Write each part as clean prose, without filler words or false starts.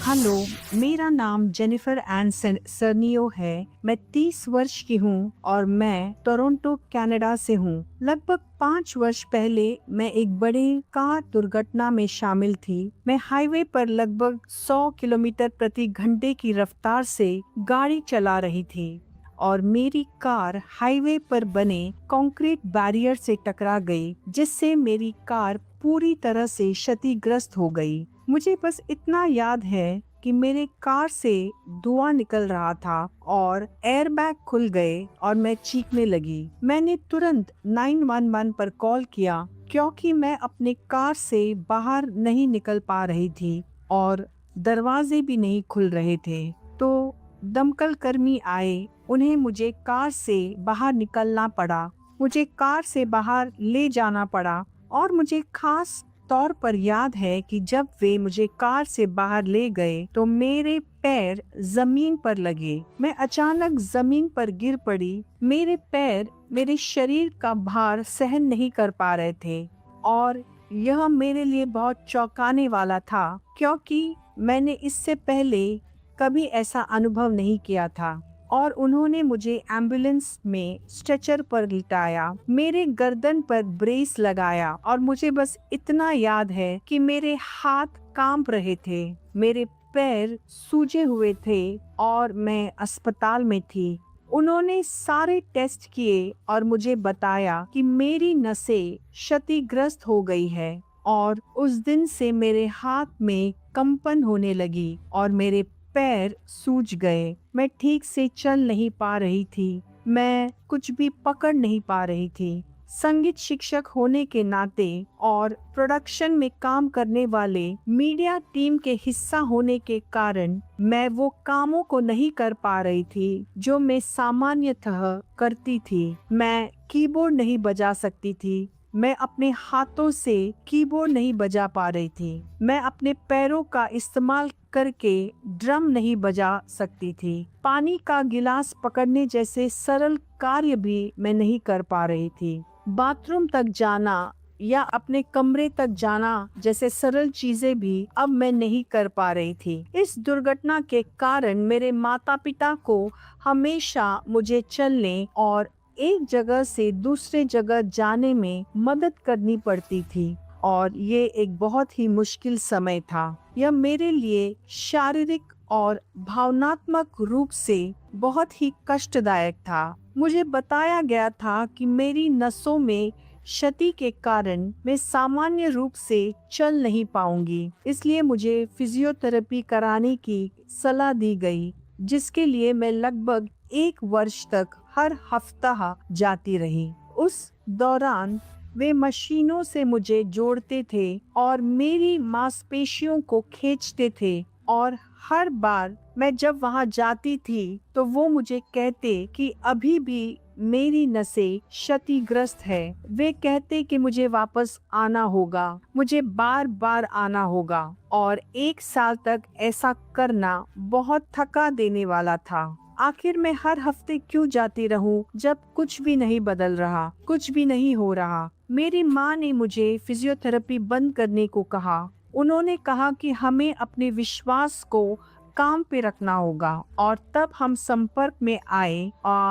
Hello, मेरा नाम Jennifer N सरनियो है। मैं 30 वर्ष की हूँ और मैं टोरंटो कनाडा से हूँ। लगभग 5 वर्ष पहले मैं एक बड़े कार दुर्घटना में शामिल थी। मैं हाईवे पर लगभग 100 किलोमीटर प्रति घंटे की रफ्तार से गाड़ी चला रही थी और मेरी कार हाईवे पर बने कंक्रीट बैरियर से टकरा गई, जिससे मेरी कार पूरी तरह से क्षतिग्रस्त हो गई। मुझे बस इतना याद है कि मेरे कार से धुआं निकल रहा था और एयरबैग खुल गए और मैं चीखने लगी। मैंने तुरंत 911 पर कॉल किया क्योंकि मैं अपने कार से बाहर नहीं निकल पा रही थी और दरवाजे भी नहीं खुल रहे थे। तो दमकल कर्मी आए, उन्हें मुझे कार से बाहर निकलना पड़ा। मुझे कार से बाहर ले जाना पड़ा और मुझे खास तौर पर याद है कि जब वे मुझे कार से बाहर ले गए तो मेरे पैर जमीन पर लगे। मैं अचानक जमीन पर गिर पड़ी। मेरे पैर मेरे शरीर का भार सहन नहीं कर पा रहे थे और यह मेरे लिए बहुत चौंकाने वाला था क्योंकि मैंने इससे पहले कभी ऐसा अनुभव नहीं किया था। और उन्होंने मुझे एम्बुलेंस में स्ट्रेचर पर लिटाया, मेरे गर्दन पर ब्रेस लगाया और मुझे बस इतना याद है कि मेरे हाथ कांप रहे थे, मेरे पैर सूजे हुए थे और मैं अस्पताल में थी। उन्होंने सारे टेस्ट किए और मुझे बताया कि मेरी नसें क्षतिग्रस्त हो गई है और उस दिन से मेरे हाथ में कंपन होने लगी और मेरे पैर सूज गए। मैं ठीक से चल नहीं पा रही थी, मैं कुछ भी पकड़ नहीं पा रही थी। संगीत शिक्षक होने के नाते और प्रोडक्शन में काम करने वाले मीडिया टीम के हिस्सा होने के कारण मैं वो कामों को नहीं कर पा रही थी जो मैं सामान्यतः करती थी। मैं कीबोर्ड नहीं बजा सकती थी, मैं अपने हाथों से कीबोर्ड नहीं बजा पा रही थी, मैं अपने पैरों का इस्तेमाल करके ड्रम नहीं बजा सकती थी, पानी का गिलास पकड़ने जैसे सरल कार्य भी मैं नहीं कर पा रही थी। बाथरूम तक जाना या अपने कमरे तक जाना जैसे सरल चीजें भी अब मैं नहीं कर पा रही थी। इस दुर्घटना के कारण मेरे माता पिता को हमेशा मुझे चलने और एक जगह से दूसरे जगह जाने में मदद करनी पड़ती थी और ये एक बहुत ही मुश्किल समय था। यह मेरे लिए शारीरिक और भावनात्मक रूप से बहुत ही कष्टदायक था। मुझे बताया गया था कि मेरी नसों में क्षति के कारण मैं सामान्य रूप से चल नहीं पाऊंगी, इसलिए मुझे फिजियोथेरेपी कराने की सलाह दी गई, जिसके लिए मैं लगभग 1 वर्ष तक हर हफ्ता जाती रही। उस दौरान वे मशीनों से मुझे जोड़ते थे और मेरी मांसपेशियों को खींचते थे और हर बार मैं जब वहां जाती थी तो वो मुझे कहते कि अभी भी मेरी नसें क्षतिग्रस्त है। वे कहते कि मुझे वापस आना होगा, मुझे बार बार आना होगा और 1 साल तक ऐसा करना बहुत थका देने वाला था। आखिर मैं हर हफ्ते क्यों जाती रहूं जब कुछ भी नहीं बदल रहा, कुछ भी नहीं हो रहा। मेरी माँ ने मुझे फिजियोथेरेपी बंद करने को कहा। उन्होंने कहा कि हमें अपने विश्वास को काम पे रखना होगा और तब हम संपर्क में आए।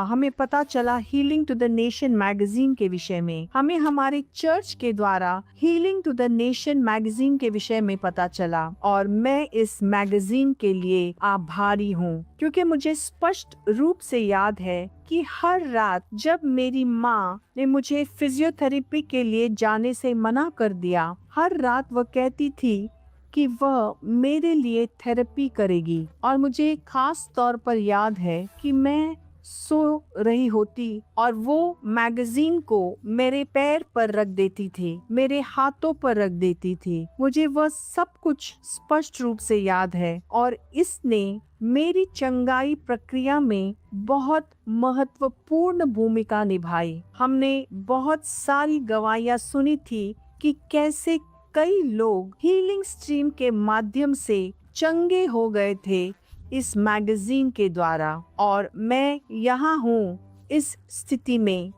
हमें पता चला healing to the nation magazine के विषय में। हमें हमारे चर्च के द्वारा healing to the nation magazine के विषय में पता चला और मैं इस मैगजीन के लिए आभारी हूँ क्योंकि मुझे स्पष्ट रूप से याद है कि हर रात जब मेरी माँ ने मुझे फिजियोथेरेपी के लिए जाने से मना कर दिया, हर रात वह कहती थी कि वह मेरे लिए थेरेपी करेगी और मुझे खास तौर पर याद है कि मैं सो रही होती और वो मैगजीन को मेरे पैर पर रख देती थी, मेरे हाथों पर रख देती थी। मुझे वह सब कुछ स्पष्ट रूप से याद है और इसने मेरी चंगाई प्रक्रिया में बहुत महत्वपूर्ण भूमिका निभाई। हमने बहुत सारी गवाहियां सुनी थी कि कैसे कई लोग हीलिंग स्ट्रीम के माध्यम से चंगे हो गए थे इस मैगजीन के द्वारा और मैं यहाँ हूँ इस स्थिति में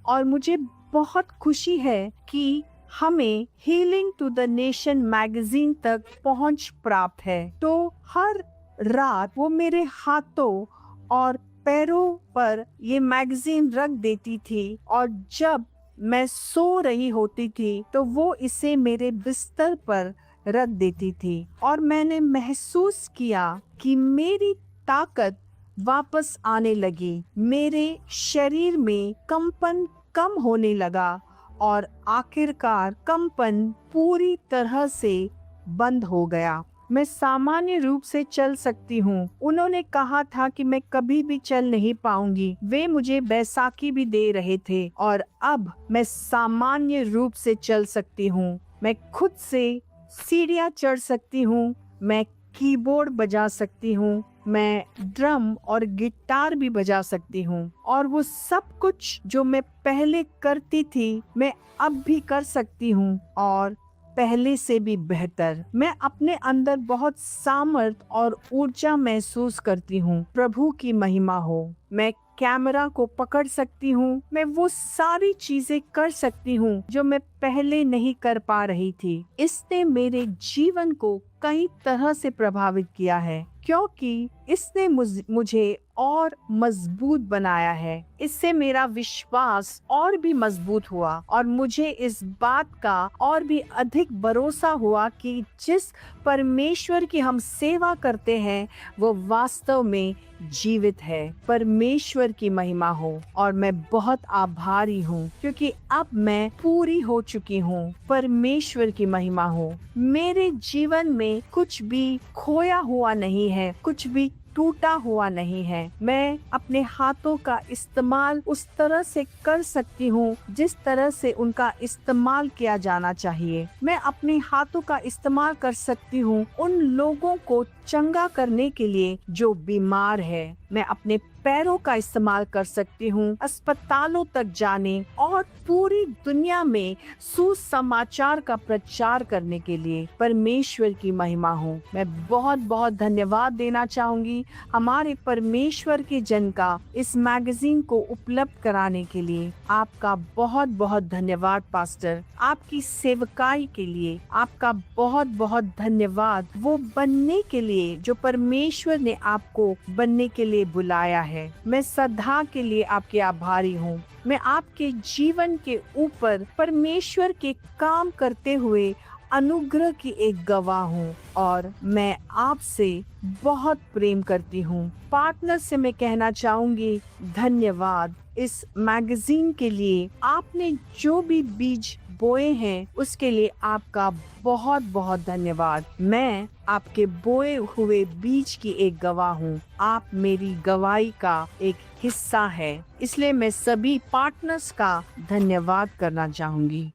और मुझे बहुत खुशी है कि हमें healing to the nation magazine तक पहुंच प्राप्त है। तो हर रात वो मेरे हाथों और पैरों पर ये मैगजीन रख देती थी और जब मैं सो रही होती थी तो वो इसे मेरे बिस्तर पर रख देती थी और मैंने महसूस किया कि मेरी ताकत वापस आने लगी। मेरे शरीर में कंपन कम होने लगा और आखिरकार कंपन पूरी तरह से बंद हो गया। मैं सामान्य रूप से चल सकती हूँ। उन्होंने कहा था कि मैं कभी भी चल नहीं पाऊंगी। वे मुझे बैसाखी भी दे रहे थे और अब मैं सामान्य रूप से चल सकती हूँ। मैं खुद से सीढ़ियाँ चढ़ सकती हूँ। मैं कीबोर्ड बजा सकती हूँ। मैं ड्रम और गिटार भी बजा सकती हूँ और वो सब कुछ जो मैं पहले करती थी मैं अब भी कर सकती हूँ और पहले से भी बेहतर। मैं अपने अंदर बहुत सामर्थ और ऊर्जा महसूस करती हूँ। प्रभु की महिमा हो। मैं कैमरा को पकड़ सकती हूँ। मैं वो सारी चीजें कर सकती हूँ जो मैं पहले नहीं कर पा रही थी। इसने मेरे जीवन को कई तरह से प्रभावित किया है क्योंकि इसने मुझे और मजबूत बनाया है। इससे मेरा विश्वास और भी मजबूत हुआ और मुझे इस बात का और भी अधिक भरोसा हुआ कि जिस परमेश्वर की हम सेवा करते हैं वो वास्तव में जीवित है। परमेश्वर की महिमा हो और मैं बहुत आभारी हूँ क्योंकि अब मैं पूरी हो चुकी हूँ। परमेश्वर की महिमा हो। मेरे जीवन में कुछ भी खोया हुआ नहीं है, कुछ भी टूटा हुआ नहीं है। मैं अपने हाथों का इस्तेमाल उस तरह से कर सकती हूँ जिस तरह से उनका इस्तेमाल किया जाना चाहिए। मैं अपने हाथों का इस्तेमाल कर सकती हूँ उन लोगों को चंगा करने के लिए जो बीमार है। मैं अपने पैरों का इस्तेमाल कर सकती हूँ अस्पतालों तक जाने और पूरी दुनिया में सुसमाचार का प्रचार करने के लिए। परमेश्वर की महिमा हो। मैं बहुत बहुत धन्यवाद देना चाहूंगी हमारे परमेश्वर के जन का इस मैगजीन को उपलब्ध कराने के लिए। आपका बहुत बहुत धन्यवाद पास्टर। आपकी सेवकाई के लिए आपका बहुत बहुत धन्यवाद। वो बनने के लिए जो परमेश्वर ने आपको बनने के लिए बुलाया है। मैं सदा के लिए आपके आभारी हूँ। मैं आपके जीवन के ऊपर परमेश्वर के काम करते हुए अनुग्रह की एक गवाह हूँ और मैं आपसे बहुत प्रेम करती हूँ। पार्टनर से मैं कहना चाहूंगी धन्यवाद। इस मैगजीन के लिए आपने जो भी बीज बोए हैं उसके लिए आपका बहुत बहुत धन्यवाद। मैं आपके बोए हुए बीज की एक गवाह हूँ। आप मेरी गवाही का एक हिस्सा है, इसलिए मैं सभी पार्टनर्स का धन्यवाद करना चाहूंगी।